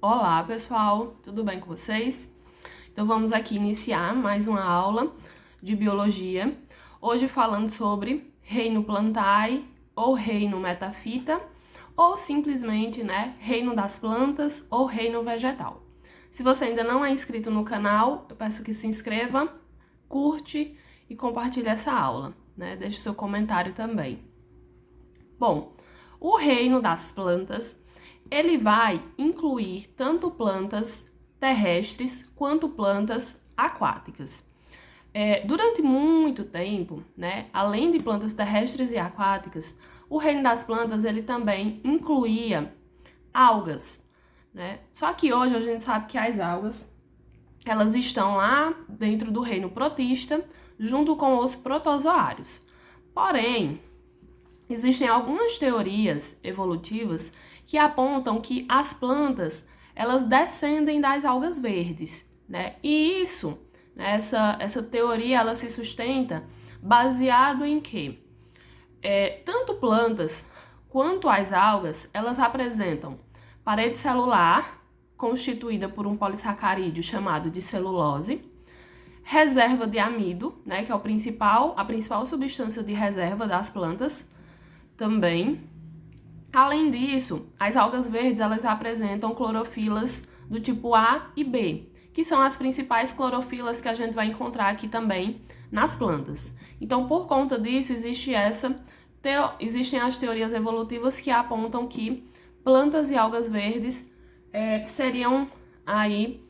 Olá, pessoal, tudo bem com vocês? Então vamos aqui iniciar mais uma aula de biologia. Hoje falando sobre reino plantae ou reino metafita, ou simplesmente, reino das plantas ou reino vegetal. Se você ainda não é inscrito no canal, eu peço que se inscreva, curte e compartilhe essa aula, Deixe seu comentário também. Bom, o reino das plantas ele vai incluir tanto plantas terrestres quanto plantas aquáticas. Durante muito tempo, além de plantas terrestres e aquáticas, o reino das plantas ele também incluía algas, Só que hoje a gente sabe que as algas elas estão lá dentro do reino protista, junto com os protozoários. Porém, existem algumas teorias evolutivas que apontam que as plantas elas descendem das algas verdes, E isso, essa teoria ela se sustenta baseado em que tanto plantas quanto as algas elas apresentam parede celular constituída por um polissacarídeo chamado de celulose, reserva de amido, que é a principal substância de reserva das plantas também. Além disso, as algas verdes elas apresentam clorofilas do tipo A e B, que são as principais clorofilas que a gente vai encontrar aqui também nas plantas. Então, por conta disso, existem as teorias evolutivas que apontam que plantas e algas verdes seriam aí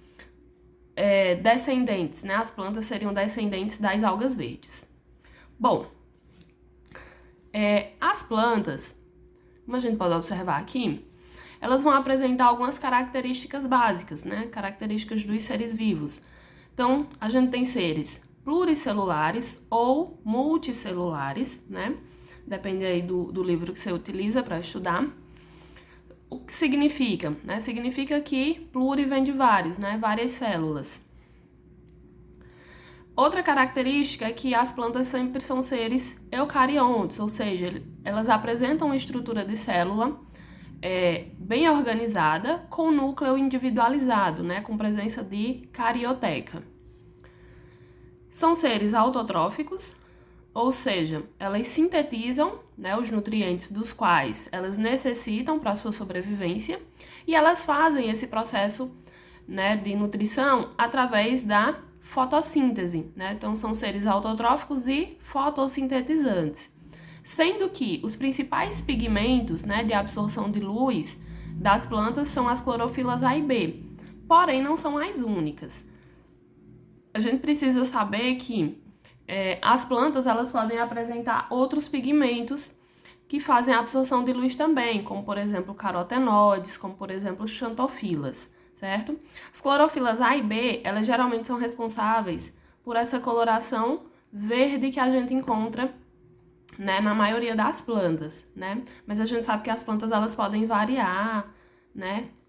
descendentes, As plantas seriam descendentes das algas verdes. Bom, as plantas, como a gente pode observar aqui, elas vão apresentar algumas características básicas, Características dos seres vivos. Então, a gente tem seres pluricelulares ou multicelulares, Depende aí do livro que você utiliza para estudar. O que significa? Significa que pluri vem de vários, Várias células. Outra característica é que as plantas sempre são seres eucariontes, ou seja, elas apresentam uma estrutura de célula bem organizada, com núcleo individualizado, com presença de carioteca. São seres autotróficos, ou seja, elas sintetizam os nutrientes dos quais elas necessitam para a sua sobrevivência e elas fazem esse processo de nutrição através da fotossíntese, Então, são seres autotróficos e fotossintetizantes. Sendo que os principais pigmentos, de absorção de luz das plantas são as clorofilas A e B, porém não são as únicas. A gente precisa saber que as plantas elas podem apresentar outros pigmentos que fazem a absorção de luz também, como por exemplo carotenoides, como por exemplo xantofilas. Certo? As clorofilas A e B, elas geralmente são responsáveis por essa coloração verde que a gente encontra, na maioria das plantas, Mas a gente sabe que as plantas elas podem variar,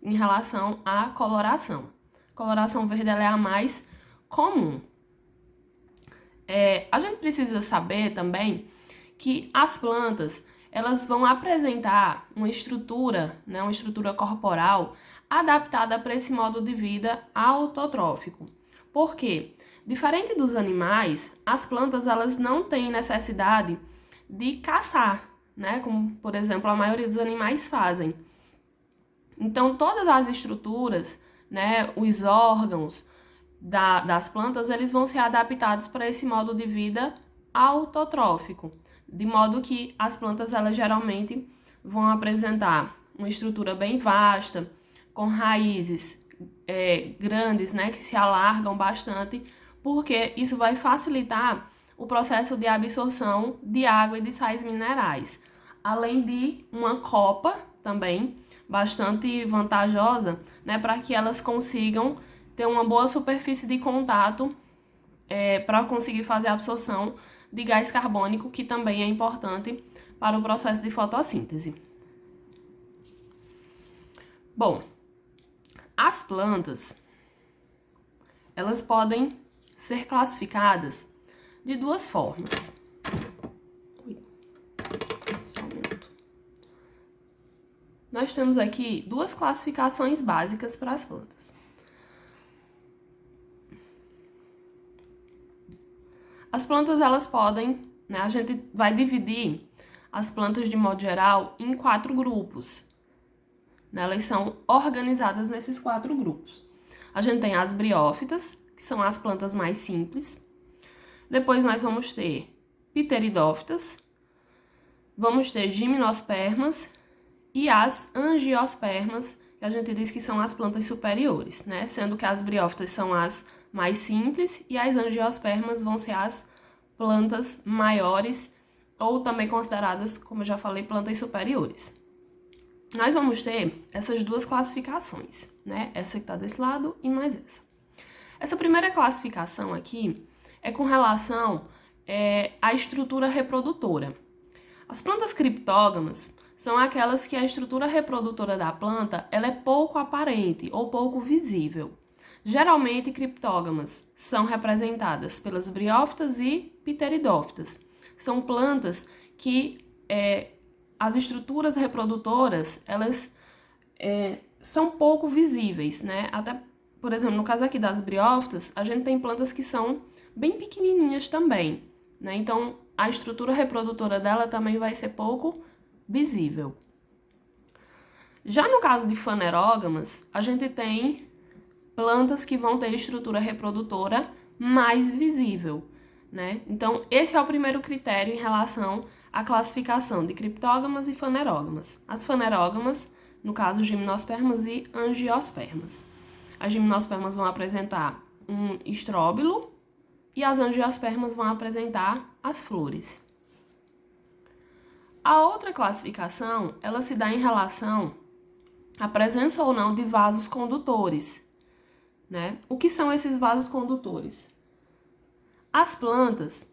em relação à coloração. A coloração verde ela é a mais comum. A gente precisa saber também que as plantas elas vão apresentar uma estrutura corporal adaptada para esse modo de vida autotrófico. Por quê? Diferente dos animais, as plantas elas não têm necessidade de caçar, Como, por exemplo, a maioria dos animais fazem. Então, todas as estruturas, os órgãos das plantas, eles vão ser adaptados para esse modo de vida autotrófico, de modo que as plantas elas geralmente vão apresentar uma estrutura bem vasta, com raízes grandes, que se alargam bastante, porque isso vai facilitar o processo de absorção de água e de sais minerais, além de uma copa também bastante vantajosa, para que elas consigam ter uma boa superfície de contato para conseguir fazer a absorção de gás carbônico, que também é importante para o processo de fotossíntese. Bom, as plantas, elas podem ser classificadas de duas formas. Só um minuto. nós temos aqui duas classificações básicas para as plantas. As plantas, elas podem, né, a gente vai dividir as plantas, de modo geral, em 4 grupos. Elas são organizadas nesses 4 grupos. A gente tem as briófitas, que são as plantas mais simples. Depois nós vamos ter pteridófitas, vamos ter gimnospermas e as angiospermas, que a gente diz que são as plantas superiores, né? Sendo que as briófitas são as mais simples e as angiospermas vão ser as plantas maiores, ou também consideradas, como eu já falei, plantas superiores. Nós vamos ter essas duas classificações, né? Essa que está desse lado e mais essa. Essa primeira classificação aqui é com relação à estrutura reprodutora. As plantas criptógamas são aquelas que a estrutura reprodutora da planta ela é pouco aparente ou pouco visível. Geralmente, criptógamas são representadas pelas briófitas e pteridófitas. São plantas que as estruturas reprodutoras, elas são pouco visíveis, né? Até, por exemplo, no caso aqui das briófitas, a gente tem plantas que são bem pequenininhas também, né? Então, a estrutura reprodutora dela também vai ser pouco visível. Já no caso de fanerógamas, a gente tem plantas que vão ter estrutura reprodutora mais visível, né? Então, esse é o primeiro critério em relação à classificação de criptógamas e fanerógamas. As fanerógamas, no caso, gimnospermas e angiospermas. As gimnospermas vão apresentar um estróbilo e as angiospermas vão apresentar as flores. A outra classificação, ela se dá em relação à presença ou não de vasos condutores, né? O que são esses vasos condutores? As plantas,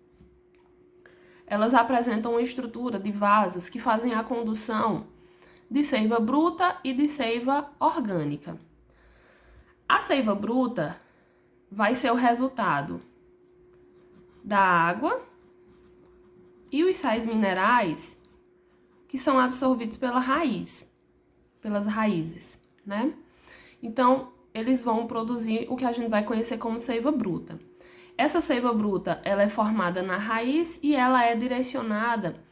elas apresentam uma estrutura de vasos que fazem a condução de seiva bruta e de seiva orgânica. A seiva bruta vai ser o resultado da água e os sais minerais que são absorvidos pela raiz, pelas raízes, né? Então, eles vão produzir o que a gente vai conhecer como seiva bruta. Essa seiva bruta, ela é formada na raiz e ela é direcionada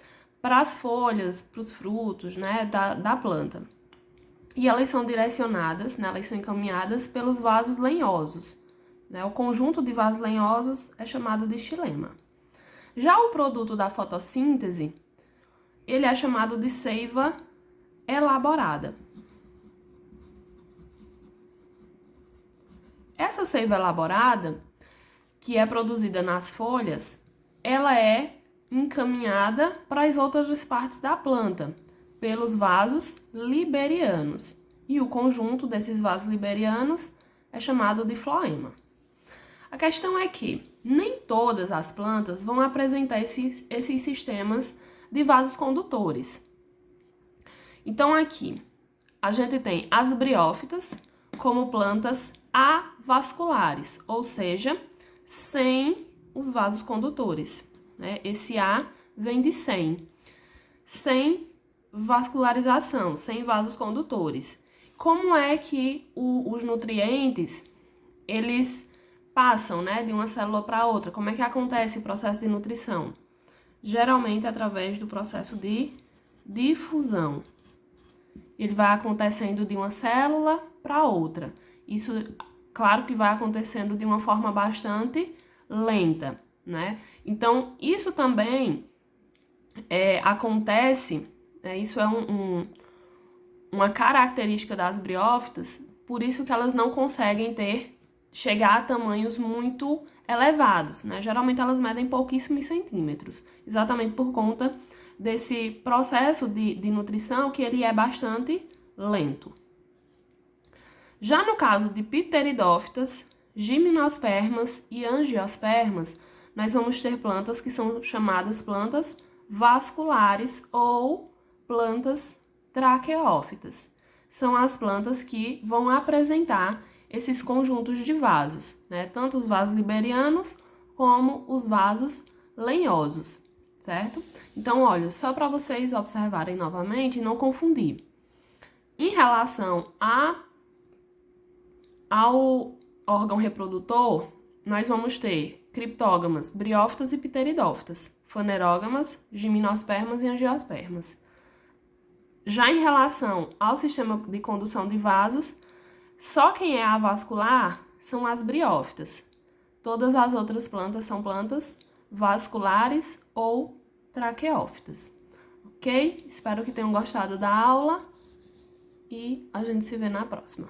para as folhas, para os frutos, né, da planta. E elas são direcionadas, né, elas são encaminhadas pelos vasos lenhosos, né? O conjunto de vasos lenhosos é chamado de xilema. Já o produto da fotossíntese, ele é chamado de seiva elaborada. Essa seiva elaborada, que é produzida nas folhas, ela é encaminhada para as outras partes da planta, pelos vasos liberianos. E o conjunto desses vasos liberianos é chamado de floema. A questão é que nem todas as plantas vão apresentar esses sistemas de vasos condutores. Então, aqui, a gente tem as briófitas como plantas avasculares, ou seja, sem os vasos condutores, né? Esse A vem de sem vascularização, sem vasos condutores. Como é que os nutrientes, eles passam, né, de uma célula para outra? Como é que acontece o processo de nutrição? Geralmente através do processo de difusão. Ele vai acontecendo de uma célula para outra. Isso, claro que vai acontecendo de uma forma bastante lenta, né? Então, isso também acontece, isso é uma característica das briófitas, por isso que elas não conseguem chegar a tamanhos muito elevados, né? Geralmente elas medem pouquíssimos centímetros, exatamente por conta desse processo de nutrição que ele é bastante lento. Já no caso de pteridófitas, gimnospermas e angiospermas, nós vamos ter plantas que são chamadas plantas vasculares ou plantas traqueófitas. São as plantas que vão apresentar esses conjuntos de vasos, né? Tanto os vasos liberianos como os vasos lenhosos, certo? Então, olha, só para vocês observarem novamente e não confundir. Em relação ao órgão reprodutor, nós vamos ter criptógamas, briófitas e pteridófitas, fanerógamas, gimnospermas e angiospermas. Já em relação ao sistema de condução de vasos, só quem é avascular são as briófitas. Todas as outras plantas são plantas vasculares ou traqueófitas. Ok? Espero que tenham gostado da aula e a gente se vê na próxima.